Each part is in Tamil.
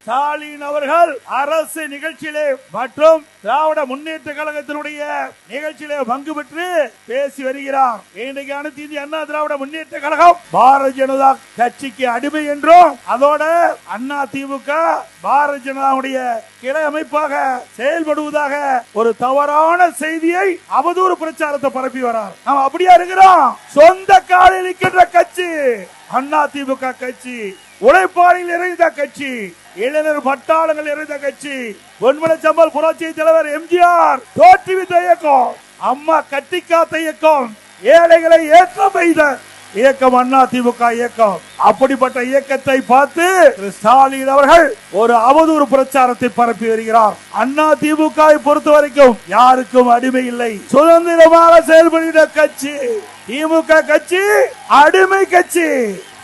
ஸ்டாலின் அவர்கள் அரசு நிகழ்ச்சியிலே மற்றும் திராவிட முன்னேற்ற கழகத்தினுடைய நிகழ்ச்சியிலே பங்கு பெற்று பேசி வருகிறார். இன்றைக்கு அனைத்து இந்திய அண்ணா திராவிட முன்னேற்ற கழகம் பாரதிய ஜனதா கட்சிக்கு அடிமை என்றும் அதோட அண்ணா திமுக பாரதிய ஜனதாவுடைய கிளை அமைப்பாக செயல்படுவதாக ஒரு தவறான செய்தியை அவதூறு பிரச்சாரத்தை பரப்பி வரார். நாம் அப்படியா இருக்கிறோம்? சொந்த காலில் நிற்கின்ற கட்சி அண்ணா திமுக கட்சி, உழைப்பாளிகள் இணைந்த கட்சி, இளைஞர் பட்டாளங்கள் இணைந்த கட்சி, பொன்மனச்சம்பல் புரட்சி தலைவர் எம்ஜிஆர் தோற்றுவித்த இயக்கம், அம்மா கட்டி காத்த இயக்கம், ஏழைகளை ஏற்ற வைத்த இயக்கம் அண்ணா திமுக இயக்கம். அப்படிப்பட்ட இயக்கத்தை பார்த்து ஸ்டாலின் அவர்கள் ஒரு அவதூறு பிரச்சாரத்தை பரப்பி வருகிறார். அண்ணா திமுக பொறுத்த வரைக்கும் யாருக்கும் அடிமை இல்லை, சுதந்திரமாக செயல்படுகிற கட்சி. திமுக கட்சி அடிமை கட்சி,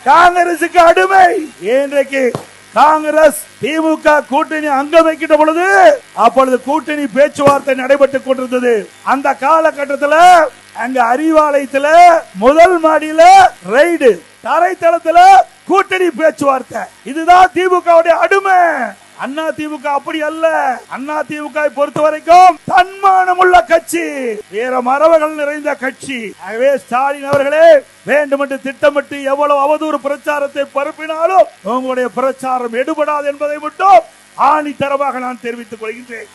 காங்கிரசுக்கு அடிமை. இன்றைக்கு காங்கிரஸ் திமுக கூட்டணி அங்கம் வைக்கின்ற பொழுது அப்பொழுது கூட்டணி பேச்சுவார்த்தை நடைபெற்றுக் கொண்டிருந்தது. அந்த காலகட்டத்தில் அங்க அறிவாலயத்துல முதல் மாடியில ரைடு, தரைத்தளத்துல கூட்டணி பேச்சுவார்த்தை. இதுதான் திமுக அடிமை. அண்ணா திமுக அப்படி அல்ல. அண்ணா திமுக பொறுத்த வரைக்கும் தன்மானம் உள்ள கட்சி, வேற மரபுகள் நிறைந்த கட்சி. ஆகவே ஸ்டாலின் அவர்களே, வேண்டுமென்று திட்டமிட்டு எவ்வளவு அவதூறு பிரச்சாரத்தை பரப்பினாலும் உங்களுடைய பிரச்சாரம் எடுபடாது என்பதை மட்டும் ஆணித்தரமாக நான் தெரிவித்துக் கொள்கின்றேன்.